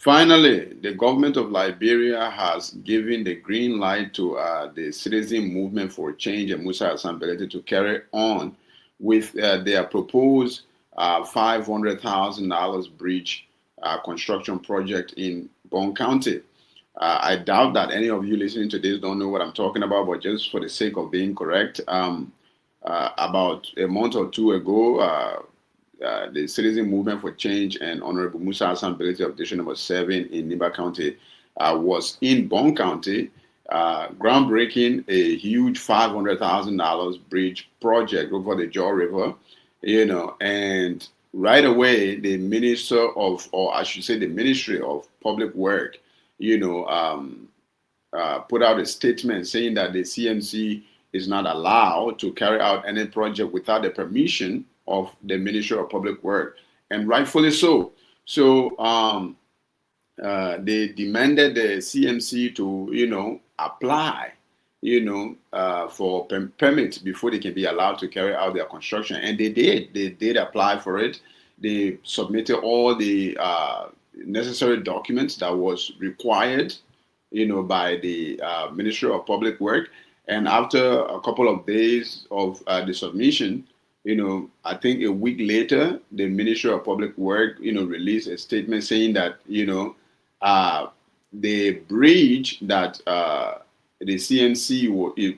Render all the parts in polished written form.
Finally, the government of Liberia has given the green light to the citizen movement for change and Musa Assembly to carry on with their proposed $500,000 bridge construction project in Bone County. I doubt that any of you listening to this don't know what I'm talking about, but just for the sake of being correct, about a month or two ago, the Citizen Movement for Change and Honorable Musa Hassan Belete of District Number 7 in Niba County was in Bone County, groundbreaking a huge $500,000 bridge project over the Jaw River, and right away the Minister of, or I should say the Ministry of Public Work, put out a statement saying that the CMC is not allowed to carry out any project without the permission of the Ministry of Public Work, and rightfully so. So they demanded the CMC to, apply, for permits before they can be allowed to carry out their construction, and they did. They did apply for it. They submitted all the necessary documents that was required, by the Ministry of Public Work. And after a couple of days of the submission, I think a week later, the Ministry of Public Work, released a statement saying that, the bridge that the C.M.C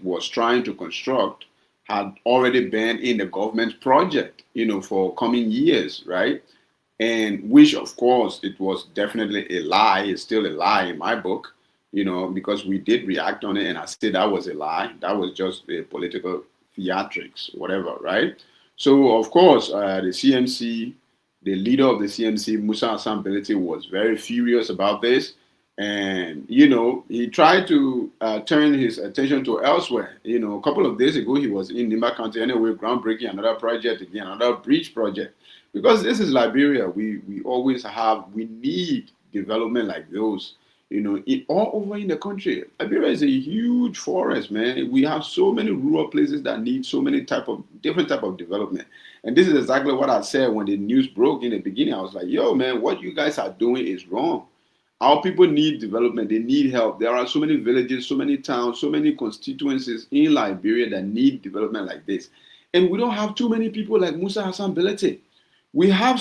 was trying to construct had already been in the government project, for coming years, right? And which, of course, it was definitely a lie. It's still a lie in my book, because we did react on it, and I said that was a lie. That was just a political theatrics, whatever, right? So, of course, the CMC, the leader of the CMC, Musa Hassan Belete, was very furious about this. And, he tried to turn his attention to elsewhere. A couple of days ago, he was in Nimba County anyway, groundbreaking another project again, another bridge project. Because this is Liberia. We need development like those, all over in the country. Liberia is a huge forest, man. We have so many rural places that need so many different type of development. And this is exactly what I said when the news broke in the beginning. I was like, yo, man, what you guys are doing is wrong. Our people need development. They need help. There are so many villages, so many towns, so many constituencies in Liberia that need development like this. And we don't have too many people like Musa Hassan Belete. We have,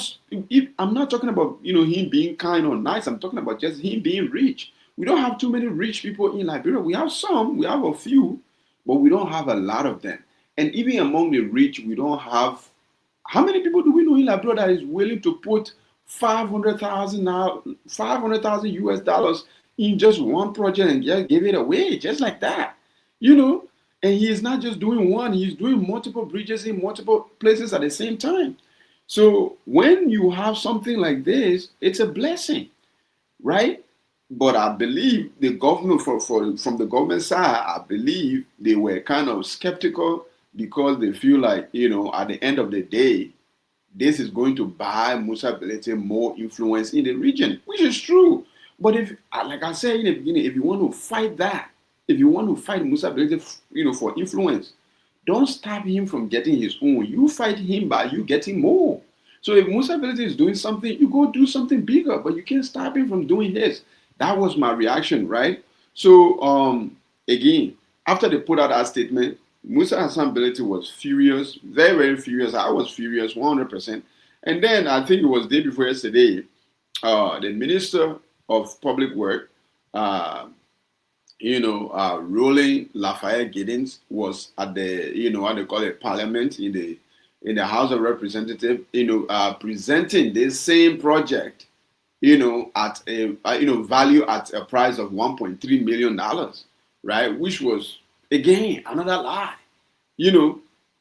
I'm not talking about, him being kind or nice. I'm talking about just him being rich. We don't have too many rich people in Liberia. We have some, we have a few, but we don't have a lot of them. And even among the rich, we don't have, how many people do we know in Liberia that is willing to put 500,000 US dollars in just one project and just give it away, just like that, And he is not just doing one, he's doing multiple bridges in multiple places at the same time. So when you have something like this, it's a blessing, right? But I believe the government, from the government side, I believe they were kind of skeptical because they feel like, at the end of the day, this is going to buy Musa Belete more influence in the region, which is true. But if, like I said in the beginning, if you want to fight that, if you want to fight Musa Belete, for influence, don't stop him from getting his own. You fight him by you getting more. So if Musa Belete is doing something, you go do something bigger, but you can't stop him from doing his. That was my reaction, right? So again, after they put out that statement, Musa Hassan Belete was furious, very, very furious. I was furious, 100%. And then I think it was the day before yesterday, the Minister of Public Work, Roland Lafayette Giddens was at the, what they call it, Parliament in the House of Representatives, presenting this same project, at a, value at a price of $1.3 million, right? Which was, again, another lie,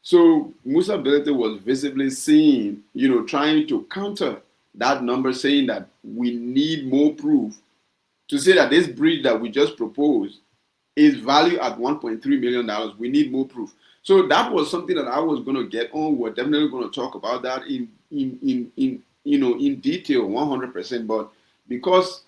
So Musa Belete was visibly seen, trying to counter that number, saying that we need more proof to say that this bridge that we just proposed is valued at $1.3 million. We need more proof. So that was something that I was going to get on. We're definitely going to talk about that in detail, 100%. But because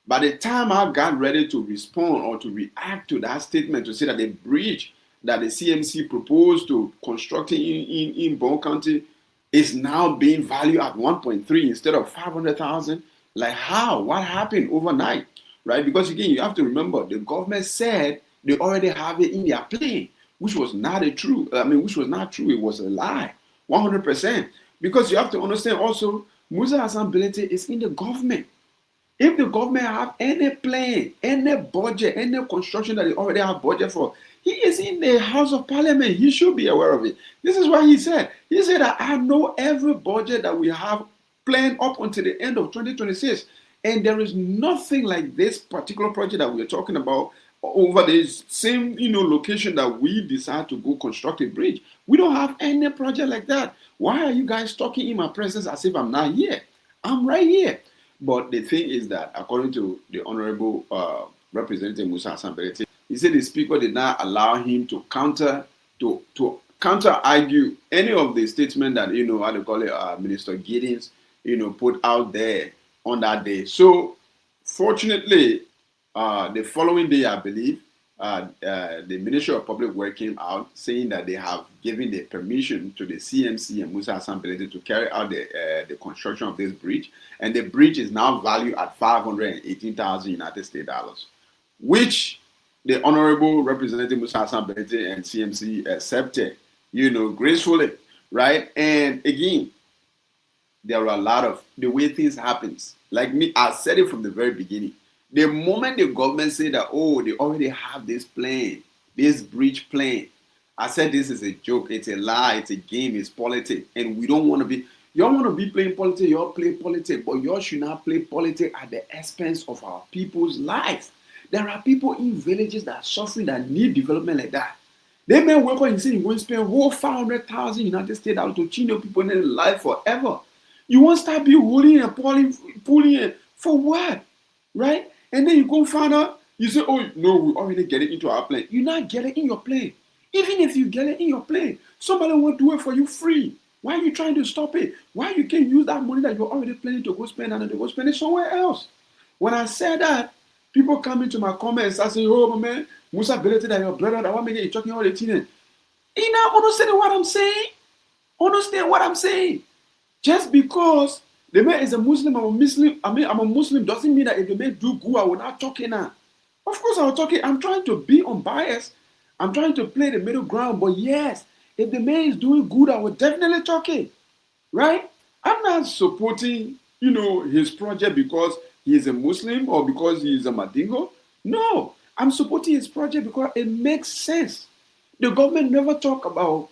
by the time I got ready to respond or to react to that statement to say that the bridge that the CMC proposed to construct in Bone County is now being valued at 1.3 instead of 500,000, Like how? What happened overnight? Right? Because again, you have to remember the government said they already have it in their plan, which was not a true. Which was not true. It was a lie, 100%. Because you have to understand also, Musa Hassan Belete is in the government. If the government have any plan, any budget, any construction that they already have budget for, he is in the House of Parliament. He should be aware of it. This is what he said. He said that I know every budget that we have planned up until the end of 2026. And there is nothing like this particular project that we're talking about over this same location that we decide to go construct a bridge. We don't have any project like that. Why are you guys talking in my presence as if I'm not here? I'm right here. But the thing is that, according to the Honorable Representative Musa Hassan Belete, he said the Speaker did not allow him to counter argue any of the statement that how to call it Minister Giddens put out there on that day. So, fortunately, the following day, I believe, the Ministry of Public Works came out saying that they have given the permission to the C.M.C and Musa Hassan Belete to carry out the construction of this bridge, and the bridge is now valued at 518,000 United States dollars, which the Honorable Representative Musa Hassan Belete and C.M.C accepted, gracefully, right? And again, there are a lot of the way things happens. Like me, I said it from the very beginning. The moment the government said that, oh, they already have this plan, this bridge plan, I said this is a joke, it's a lie, it's a game, it's politics, and we don't want to be. Y'all want to be playing politics, y'all play politics, but y'all should not play politics at the expense of our people's life. There are people in villages that are suffering, that need development like that. They may work on and say you're going to spend whole 500,000 United States dollars to change your people in their life forever. You won't start be holding and pulling in for what? Right? And then you go find out, you say, oh, no, we already get it into our plan. You're not getting in your plan. Even if you get it in your plan, somebody will do it for you free. Why are you trying to stop it? Why you can't use that money that you're already planning to go spend and to go spend it somewhere else? When I said that, people come into my comments and say, oh, my man, Musa Belete, that your brother, that one make you talking all the time. You not understanding what I'm saying? Understand what I'm saying? Just because the man is a Muslim, I'm a Muslim, doesn't mean that if the man do good, I will not talk in now. Of course I will talk it. I'm trying to be unbiased. I'm trying to play the middle ground. But yes, if the man is doing good, I will definitely talk it. Right? I'm not supporting, his project because he is a Muslim or because he is a Madingo. No, I'm supporting his project because it makes sense. The government never talk about,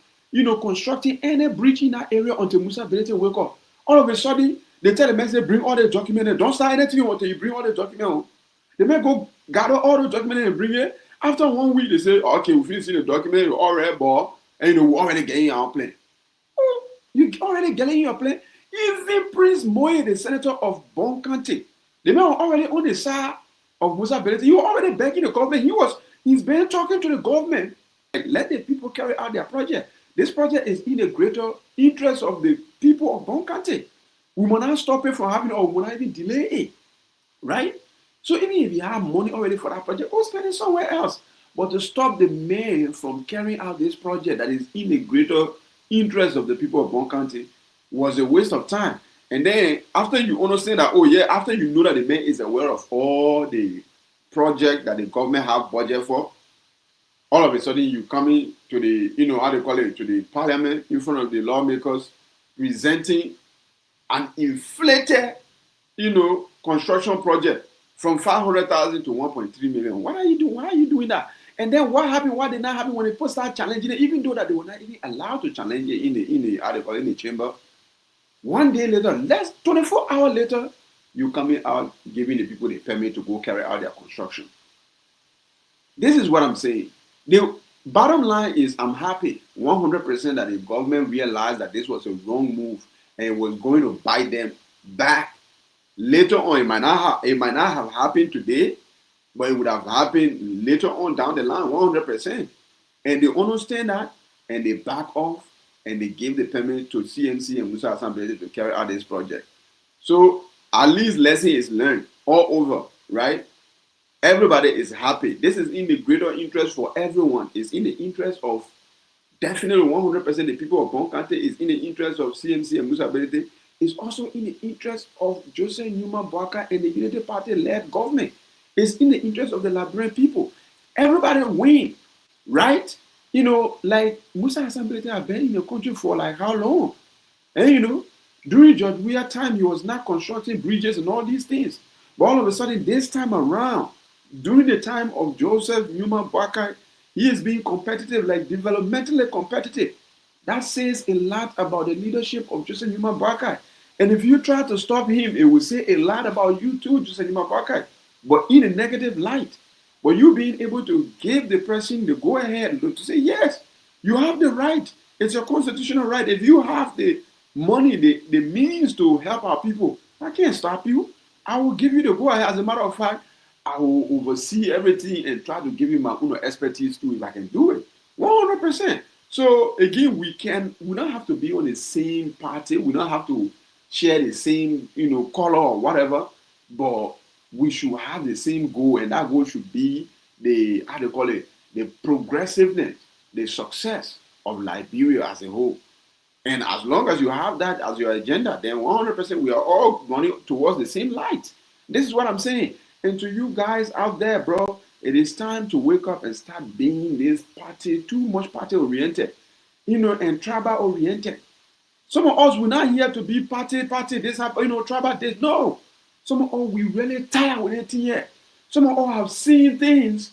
constructing any bridge in that area until Musa Belete wake up. All of a sudden, they tell the man, say, bring all the documents and don't start anything until you bring all the documents. They may go gather all the documents and bring it. After 1 week, they say, okay, we finish the document, we're all right, boy, and we already getting our plan. Oh, you already getting your plan? Even Prince Moye, the senator of Bon County, the man already on the side of Musa Belete. He was already begging the government. He's been talking to the government. Let the people carry out their project. This project is in the greater interest of the people of Bon County. We will not stop it from happening, or we will not even delay it. Right? So even if you have money already for that project, go spend it somewhere else. But to stop the man from carrying out this project that is in the greater interest of the people of Bon County was a waste of time. And then after you understand that, oh yeah, after you know that the man is aware of all the project that the government have budget for, all of a sudden you coming to the, how they call it, to the parliament in front of the lawmakers, presenting an inflated, construction project from 500,000 to 1.3 million. What are you doing? Why are you doing that? And then what happened? What did not happen when people start challenging it, even though that they were not even allowed to challenge it in the chamber? 1 day later, 24 hours later, you coming out giving the people the permit to go carry out their construction. This is what I'm saying. The bottom line is I'm happy 100% that the government realized that this was a wrong move and it was going to bite them back. Later on, it might not have happened today, but it would have happened later on down the line 100%. And they understand that and they back off and they give the permit to C.M.C and Musa Hassan Belete to carry out this project. So at least lesson is learned all over, right? Everybody is happy. This is in the greater interest for everyone. It's in the interest of definitely 100% the people of Bon County. It's in the interest of C.M.C and Musa Belete. It's also in the interest of Joseph Numa Boakai and the Unity Party-led government. It's in the interest of the Liberian people. Everybody win, right? Like Musa Hassan Belete have been in the country for like how long? And during George Weah time, he was not constructing bridges and all these things. But all of a sudden, this time around, during the time of Joseph Newman Boakai, he is being competitive, like developmentally competitive. That says a lot about the leadership of Joseph Newman Boakai. And if you try to stop him, it will say a lot about you too, Joseph Newman Boakai, but in a negative light. But you being able to give the person the go ahead to say, yes, you have the right. It's your constitutional right. If you have the money, the means to help our people, I can't stop you. I will give you the go ahead. As a matter of fact, I will oversee everything and try to give you my own expertise too if I can do it. 100%. So again, we don't have to be on the same party. We don't have to share the same, color or whatever, but we should have the same goal, and that goal should be the, how do you call it, the progressiveness, the success of Liberia as a whole. And as long as you have that as your agenda, then 100% we are all running towards the same light. This is what I'm saying. And to you guys out there, bro, it is time to wake up and start being this party, too much party oriented, and tribal oriented. Some of us, we're not here to be party, this, tribal, this. No. Some of us, we really tired with it here. Some of us have seen things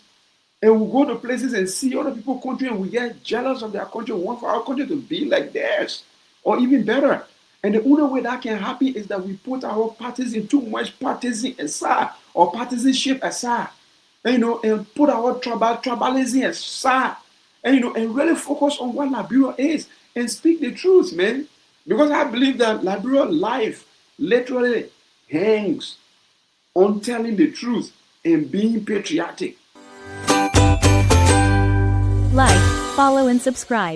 and we go to places and see other people's country and we get jealous of their country. We want for our country to be like theirs or even better. And the only way that can happen is that we put our parties in too much partisan aside or partisanship aside. And put our tribalism aside. And really focus on what Liberia is and speak the truth, man. Because I believe that Liberia life literally hangs on telling the truth and being patriotic. Like, follow and subscribe.